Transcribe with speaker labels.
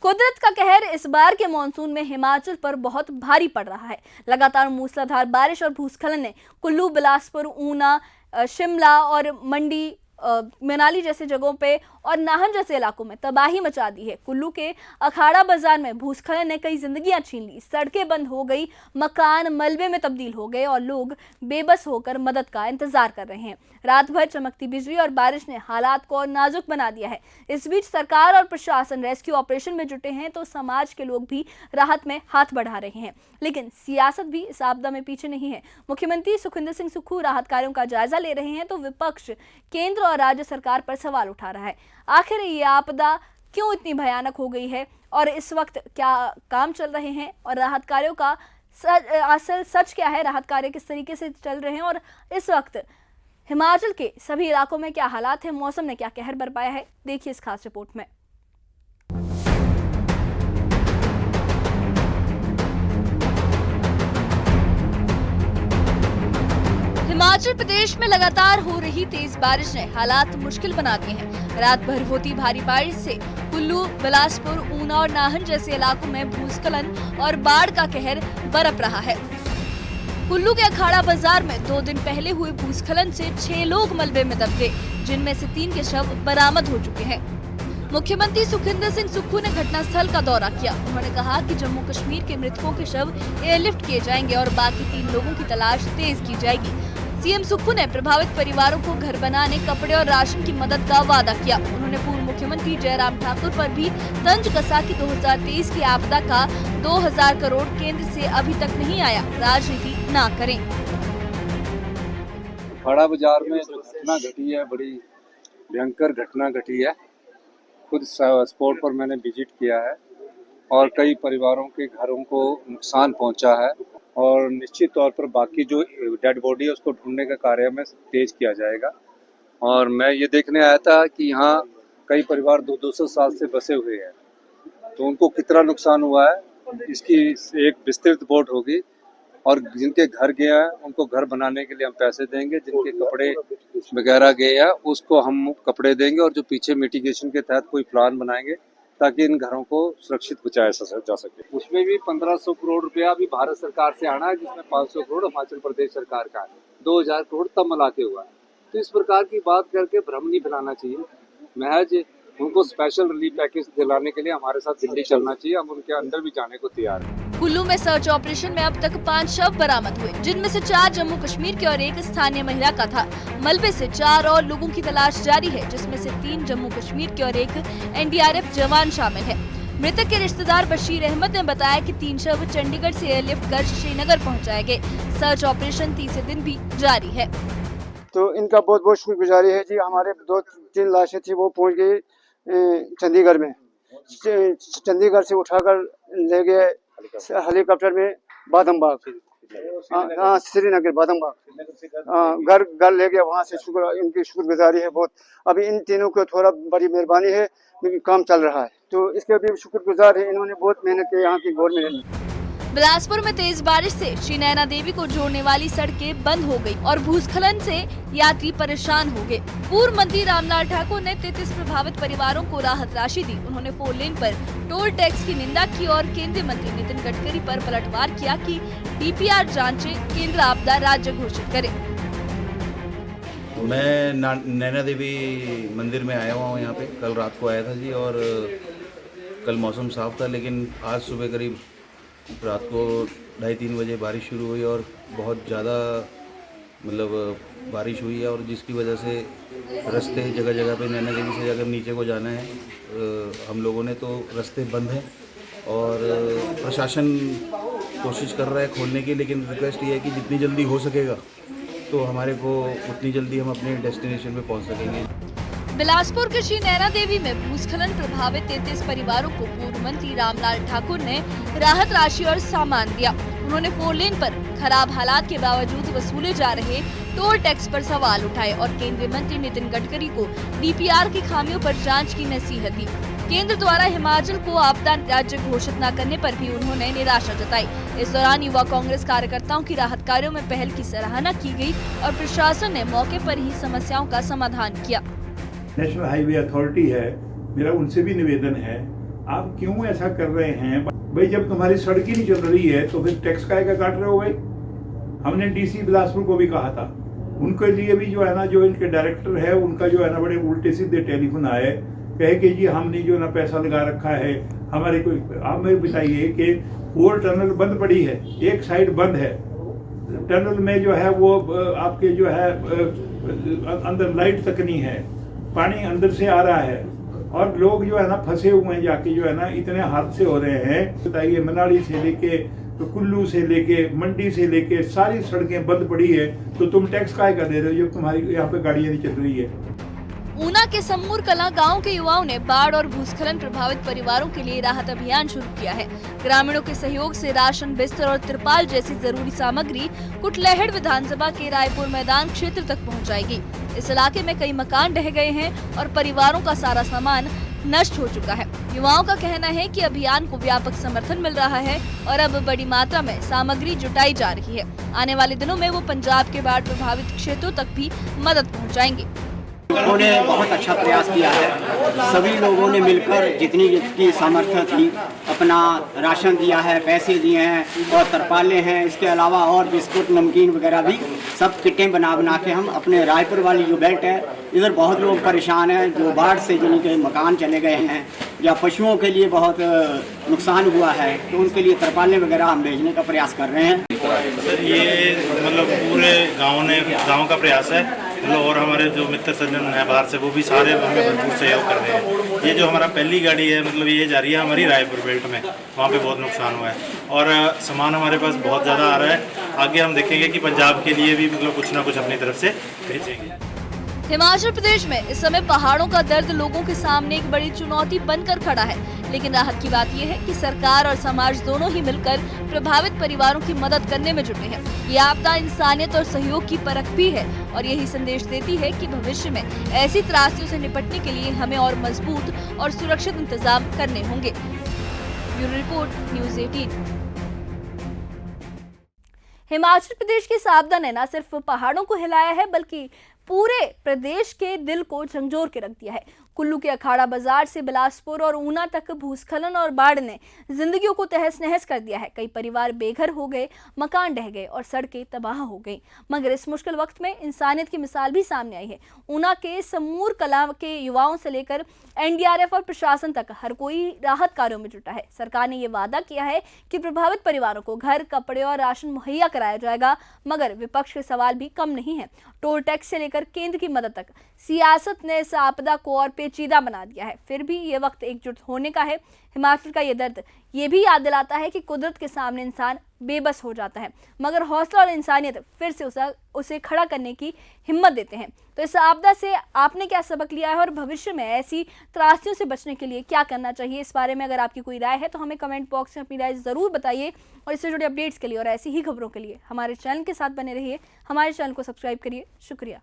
Speaker 1: कुदरत का कहर इस बार के मानसून में हिमाचल पर बहुत भारी पड़ रहा है। लगातार मूसलाधार बारिश और भूस्खलन ने कुल्लू, बिलासपुर, ऊना, शिमला और मंडी, मनाली जैसे जगहों पे और नाहन जैसे इलाकों में तबाही मचा दी है। कुल्लू के अखाड़ा बाजार में भूस्खलन ने कई जिंदगियां छीन ली, सड़कें बंद हो गई, मकान मलबे में तब्दील हो गए और लोग बेबस होकर मदद का इंतजार कर रहे हैं। रात भर चमकती बिजली और बारिश ने हालात को और नाजुक बना दिया है। इस बीच सरकार और प्रशासन रेस्क्यू ऑपरेशन में जुटे हैं तो समाज के लोग भी राहत में हाथ बढ़ा रहे हैं, लेकिन सियासत भी इस आपदा में पीछे नहीं है। मुख्यमंत्री सुखविंदर सिंह सुक्खू राहत कार्यों का जायजा ले रहे हैं तो विपक्ष केंद्र और राज्य सरकार पर सवाल उठा रहा है। आखिर ये आपदा क्यों इतनी भयानक हो गई है और इस वक्त क्या काम चल रहे हैं और राहत कार्यों का असल सच क्या है, राहत कार्य किस तरीके से चल रहे हैं और इस वक्त हिमाचल के सभी इलाकों में क्या हालात हैं, मौसम ने क्या कहर बरपाया है, देखिए इस खास रिपोर्ट में। हिमाचल प्रदेश में लगातार हो रही तेज बारिश ने हालात मुश्किल बना दिए हैं। रात भर होती भारी बारिश से कुल्लू, बिलासपुर, ऊना और नाहन जैसे इलाकों में भूस्खलन और बाढ़ का कहर बरप रहा है। कुल्लू के अखाड़ा बाजार में 2 दिन पहले हुए भूस्खलन से 6 लोग मलबे में दब गए, जिनमें से 3 के शव बरामद हो चुके हैं। मुख्यमंत्री सुखविंदर सिंह सुक्खू ने घटनास्थल का दौरा किया। उन्होंने कहा कि जम्मू कश्मीर के मृतकों के शव एयरलिफ्ट किए जाएंगे और बाकी 3 लोगों की तलाश तेज की जाएगी। सीएम सुक्खू ने प्रभावित परिवारों को घर बनाने, कपड़े और राशन की मदद का वादा किया। उन्होंने पूर्व मुख्यमंत्री जयराम ठाकुर पर भी तंज कसा कि 2023 की आपदा का 2000 करोड़ केंद्र से अभी तक नहीं आया, राजनीति ना करें।
Speaker 2: अखाड़ा बाजार में जो घटना घटी है, बड़ी भयंकर घटना घटी है। खुद स्पॉट पर मैंने विजिट किया है और कई परिवारों के घरों को नुकसान पहुंचा है और निश्चित तौर पर बाकी जो डेड बॉडी है उसको ढूंढने का कार्य में तेज किया जाएगा। और मैं ये देखने आया था कि यहाँ कई परिवार 200 साल से बसे हुए हैं, तो उनको कितना नुकसान हुआ है इसकी एक विस्तृत रिपोर्ट होगी। और जिनके घर गए हैं उनको घर बनाने के लिए हम पैसे देंगे, जिनके कपड़े वगैरह गए हैं उसको हम कपड़े देंगे और जो पीछे मिटिगेशन के तहत कोई प्लान बनाएंगे ताकि इन घरों को सुरक्षित बचाया जा सके। उसमें भी 1500 करोड़ रुपया अभी भारत सरकार से आना है, जिसमें 500 करोड़ हिमाचल प्रदेश सरकार का है, 2000 करोड़ तब मिला के हुआ है। तो इस प्रकार की बात करके भ्रम नहीं फैलाना चाहिए। महज उनको स्पेशल रिलीफ पैकेज दिलाने के लिए हमारे साथ दिल्ली चलना चाहिए, हम उनके अंदर भी जाने को तैयार हैं।
Speaker 1: कुल्लू में सर्च ऑपरेशन में अब तक 5 शव बरामद हुए, जिनमें से 4 जम्मू कश्मीर के और 1 स्थानीय महिला का था। मलबे से 4 और लोगों की तलाश जारी है, जिसमें से 3 जम्मू कश्मीर के और 1 एनडीआरएफ जवान शामिल है। मृतक के रिश्तेदार बशीर अहमद ने बताया कि 3 शव चंडीगढ़ से एयरलिफ्ट कर श्रीनगर पहुँचाए गए। सर्च ऑपरेशन तीसरे दिन भी जारी है।
Speaker 3: तो इनका बहुत बहुत शुक्रगुजारी है जी। हमारे 2-3 लाशें थी, वो पहुँच गई चंडीगढ़ में। चंडीगढ़ से उठाकर ले गए हेलीकॉप्टर में बादमबाग, श्रीनगर बादमबाग घर ले गए। वहाँ से इनकी शुक्रगुजारी है बहुत। अभी इन तीनों को थोड़ा बड़ी मेहरबानी है, लेकिन काम चल रहा है, तो इसके भी शुक्रगुजार है। इन्होंने बहुत मेहनत की यहाँ की गवर्नमेंट ने।
Speaker 1: बिलासपुर में तेज बारिश से श्री नैना देवी को जोड़ने वाली सड़कें बंद हो गई और भूस्खलन से यात्री परेशान हो गए। पूर्व मंत्री रामलाल ठाकुर ने 33 प्रभावित परिवारों को राहत राशि दी। उन्होंने 4 लेन पर टोल टैक्स की निंदा की और केंद्रीय मंत्री नितिन गडकरी पर पलटवार किया कि डीपीआर जांचे, केंद्र आपदा राज्य घोषित करे।
Speaker 4: मैं नैना देवी मंदिर में आया हुआ हूँ यहाँ पे। कल रात को आया था जी और कल मौसम साफ था, लेकिन आज सुबह करीब रात को 2:30-3 बजे बारिश शुरू हुई और बहुत ज़्यादा बारिश हुई है, और जिसकी वजह से रास्ते जगह जगह पे नैना देवी से अगर नीचे को जाना है हम लोगों ने, तो रास्ते बंद हैं और प्रशासन कोशिश कर रहा है खोलने की, लेकिन रिक्वेस्ट ये है कि जितनी जल्दी हो सकेगा तो हमारे को उतनी जल्दी हम अपने डेस्टिनेशन पे पहुंच सकेंगे।
Speaker 1: बिलासपुर के श्री नैना देवी में भूस्खलन प्रभावित 33 परिवारों को पूर्व मंत्री रामलाल ठाकुर ने राहत राशि और सामान दिया। उन्होंने 4 लेन पर खराब हालात के बावजूद वसूले जा रहे टोल टैक्स पर सवाल उठाए और केंद्रीय मंत्री नितिन गडकरी को डीपीआर की खामियों पर जांच की नसीहत दी। केंद्र द्वारा हिमाचल को आपदा राज्य घोषित न करने पर भी उन्होंने निराशा जताई। इस दौरान युवा कांग्रेस कार्यकर्ताओं की राहत कार्यों में पहल की सराहना की गई और प्रशासन ने मौके पर ही समस्याओं का समाधान किया।
Speaker 5: नेशनल हाईवे अथॉरिटी है, मेरा उनसे भी निवेदन है आप क्यों ऐसा कर रहे हैं भाई? जब तुम्हारी सड़क ही नहीं चल रही है तो फिर टैक्स काहे का काट रहे हो भाई? हमने डीसी बिलासपुर को भी कहा था, उनके लिए भी जो है ना, जो इनके डायरेक्टर है उनका जो है ना बड़े उल्टे सीधे टेलीफोन आए, कहे कि जी हमने जो ना पैसा लगा रखा है हमारे कोई। आप मेरे बताइए कि 4 टनल बंद पड़ी है, एक साइड बंद है, टनल में जो है वो आपके जो है अंदर लाइट तक नहीं है, पानी अंदर से आ रहा है और लोग जो है ना फंसे हुए हैं जाके, जो है ना इतने हादसे हो रहे हैं। बताइए, मनाली से लेके तो कुल्लू से लेके मंडी से लेके सारी सड़कें बंद पड़ी है, तो तुम टैक्स काहे का दे रहे हो जब तुम्हारी यहाँ पे गाड़ियाँ नहीं चल रही है?
Speaker 1: ऊना के समूर कला गांव के युवाओं ने बाढ़ और भूस्खलन प्रभावित परिवारों के लिए राहत अभियान शुरू किया है। ग्रामीणों के सहयोग से राशन, बिस्तर और तिरपाल जैसी जरूरी सामग्री कुटलैहड़ विधानसभा के रायपुर मैदान क्षेत्र तक पहुंचाएगी। इस इलाके में कई मकान ढह गए हैं और परिवारों का सारा सामान नष्ट हो चुका है। युवाओं का कहना है कि अभियान को व्यापक समर्थन मिल रहा है और अब बड़ी मात्रा में सामग्री जुटाई जा रही है। आने वाले दिनों में वो पंजाब के बाढ़ प्रभावित क्षेत्रों तक भी मदद पहुँचाएंगे।
Speaker 6: उन्होंने बहुत अच्छा प्रयास किया है। सभी लोगों ने मिलकर जितनी जितनी सामर्थ्य थी अपना राशन दिया है, पैसे दिए हैं और तरपाले हैं। इसके अलावा और बिस्कुट, नमकीन वगैरह भी सब किटें बना के हम अपने रायपुर वाली जो बेल्ट है, इधर बहुत लोग परेशान हैं जो बाढ़ से जिनके मकान चले गए हैं या पशुओं के लिए बहुत नुकसान हुआ है, तो उनके लिए तरपाले वगैरह हम भेजने का प्रयास कर रहे हैं।
Speaker 7: सर ये मतलब पूरे गांव का प्रयास है, मतलब और हमारे जो मित्र सज्जन हैं बाहर से वो भी सारे हमें भरपूर सहयोग कर रहे हैं। ये जो हमारा पहली गाड़ी है, मतलब ये जा रही है हमारी रायपुर बेल्ट में, वहाँ पे बहुत नुकसान हुआ है और सामान हमारे पास बहुत ज़्यादा आ रहा है। आगे हम देखेंगे कि पंजाब के लिए भी मतलब कुछ ना कुछ अपनी तरफ से भेजेंगे।
Speaker 1: हिमाचल प्रदेश में इस समय पहाड़ों का दर्द लोगों के सामने एक बड़ी चुनौती बनकर खड़ा है, लेकिन राहत की बात यह है कि सरकार और समाज दोनों ही मिलकर प्रभावित परिवारों की मदद करने में जुटे हैं। ये आपदा इंसानियत और सहयोग की परख भी है और यही संदेश देती है कि भविष्य में ऐसी त्रासदियों से निपटने के लिए हमें और मजबूत और सुरक्षित इंतजाम करने होंगे। Bureau report, news 18। Himachal Pradesh की इस आपदा ने न सिर्फ पहाड़ों को हिलाया है बल्कि पूरे प्रदेश के दिल को झंझोर के रख दिया है। कुल्लू के अखाड़ा बाजार से बिलासपुर और ऊना तक भूस्खलन और बाढ़ ने जिंदगियों को तहस नहस कर दिया है। कई परिवार बेघर हो गए, मकान ढह गए और सड़कें तबाह हो गई। मगर इस मुश्किल वक्त में इंसानियत की मिसाल भी सामने आई है। ऊना के समूर कला के युवाओं से लेकर एनडीआरएफ और प्रशासन तक हर कोई राहत कार्यों में जुटा है। सरकार ने ये वादा किया है कि प्रभावित परिवारों को घर, कपड़े और राशन मुहैया कराया जाएगा, मगर विपक्ष के सवाल भी कम नहीं है। टोल टैक्स से लेकर केंद्र की मदद तक सियासत ने इस आपदा को और पेचीदा बना दिया है। फिर भी ये वक्त एकजुट होने का है। हिमाचल का ये दर्द ये भी याद दिलाता है कि कुदरत के सामने इंसान बेबस हो जाता है, मगर हौसला और इंसानियत फिर से उसे खड़ा करने की हिम्मत देते हैं। तो इस आपदा से आपने क्या सबक लिया है और भविष्य में ऐसी त्रासदियों से बचने के लिए क्या करना चाहिए, इस बारे में अगर आपकी कोई राय है तो हमें कमेंट बॉक्स में अपनी राय ज़रूर बताइए। और इससे जुड़े अपडेट्स के लिए और ऐसी ही खबरों के लिए हमारे चैनल के साथ बने रहिए। हमारे चैनल को सब्सक्राइब करिए। शुक्रिया।